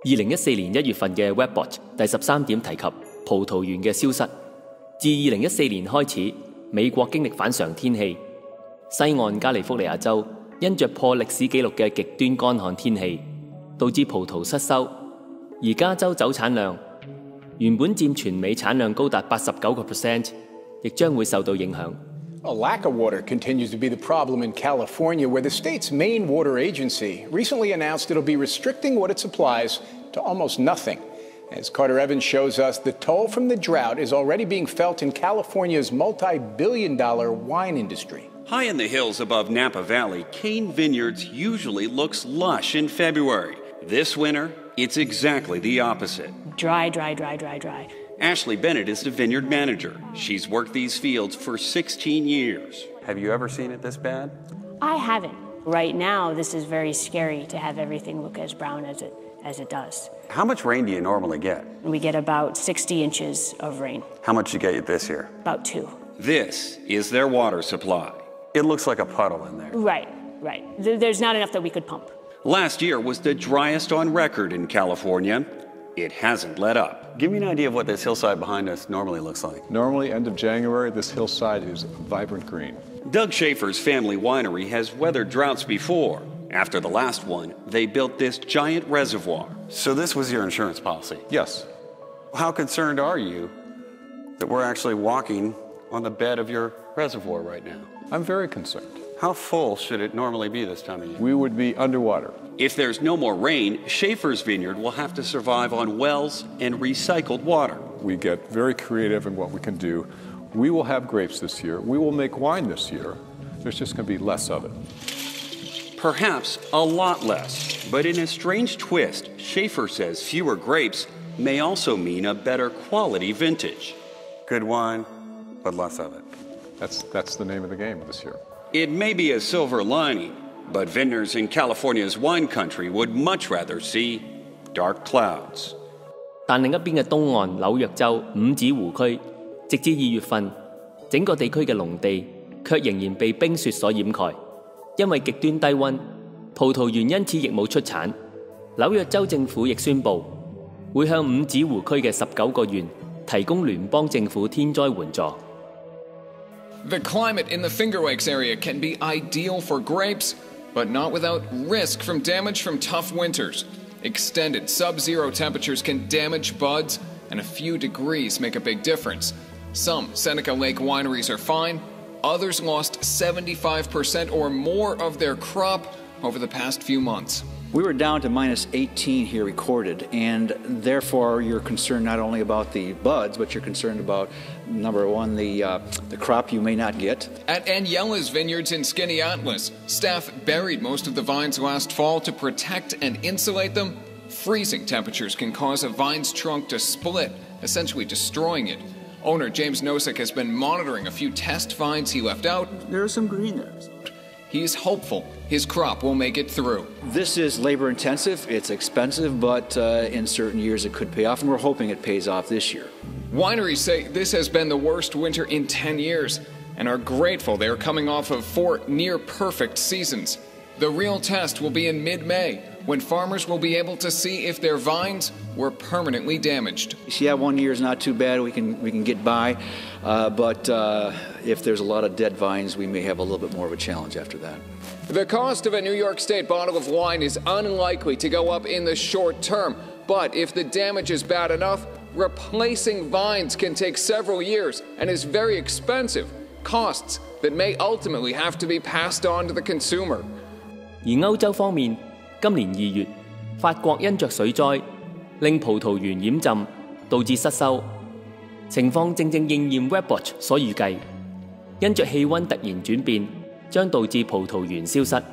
2014年1月份嘅 Webbot 第13點提及葡萄園嘅消失。自2014年開始，美國經歷反常天氣，西岸加利福尼亞州因着破歷史紀錄嘅極端乾旱天氣，導致葡萄失收。而加州酒產量原本佔全美產量高達 89%， 亦將會受到影響。A lack of water continues to be the problem in California, where the state's main water agency recently announced it'll be restricting what it supplies to almost nothing. As Carter Evans shows us, the toll from the drought is already being felt in California's multi-billion-dollar wine industry. High in the hills above Napa Valley, Cane Vineyards usually looks lush in February. This winter, it's exactly the opposite. Dry, dry, dry, dry, dry. Ashley Bennett is the vineyard manager. She's worked these fields for 16 years. Have you ever seen it this bad? I haven't. Right now, this is very scary to have everything look as brown as it does. How much rain do you normally get? We get about 60 inches of rain. How much did you get this year? About 2. This is their water supply. It looks like a puddle in there. Right, right. There's not enough that we could pump. Last year was the driest on record in California. It hasn't let up. Give me an idea of what this hillside behind us normally looks like. Normally, end of January, this hillside is vibrant green. Doug Schaefer's family winery has weathered droughts before. After the last one, they built this giant reservoir. So this was your insurance policy? Yes. How concerned are you that we're actually walking on the bed of your reservoir right now? I'm very concerned. How full should it normally be this time of year? We would be underwater. If there's no more rain, Schaefer's vineyard will have to survive on wells and recycled water. We get very creative in what we can do. We will have grapes this year. We will make wine this year. There's just going to be less of it. Perhaps a lot less. But in a strange twist, Schaefer says fewer grapes may also mean a better quality vintage. Good wine, but less of it. That's the name of the game this year. It may be a silver lining, but vintners in California's wine country would much rather see dark clouds. 但另一邊嘅東岸紐約州五指湖區，直至2月份，整個地區嘅農地卻仍然被冰雪所掩蓋，因為極端低溫，葡萄園因此亦冇出產。紐約州政府亦宣布會向五指湖區嘅19個縣提供聯邦政府天災援助。The climate in the Finger Lakes area can be ideal for grapes, but not without risk from damage from tough winters. Extended sub-zero temperatures can damage buds, and a few degrees make a big difference. Some Seneca Lake wineries are fine. Others lost 75% or more of their crop over the past few months. We were down to minus 18 here recorded, and therefore you're concerned not only about the buds, but you're concerned about, number one, the crop you may not get. At Aniela's vineyards in Skinny Atlas, staff buried most of the vines last fall to protect and insulate them. Freezing temperatures can cause a vine's trunk to split, essentially destroying it. Owner James Nosek has been monitoring a few test vines he left out. There's some green there. He's hopeful his crop will make it through. This is labor intensive, it's expensive, but in certain years it could pay off, and we're hoping it pays off this year. Wineries say this has been the worst winter in 10 years and are grateful they are coming off of 4 near-perfect seasons. The real test will be in mid-May, when farmers will be able to see if their vines were permanently damaged. Yeah, 1 year is not too bad. We can get by, but if there's a lot of dead vines, we may have a little bit more of a challenge after that. The cost of a New York State bottle of wine is unlikely to go up in the short term, but if the damage is bad enough, replacing vines can take several years and is very expensive, costs that may ultimately have to be passed on to the consumer. 而歐洲方面，今年2月，法國因着水災，令葡萄園淹浸，導致失收。情況正正應驗 Webbot 所預計，因着氣温突然轉變，將導致葡萄園消失。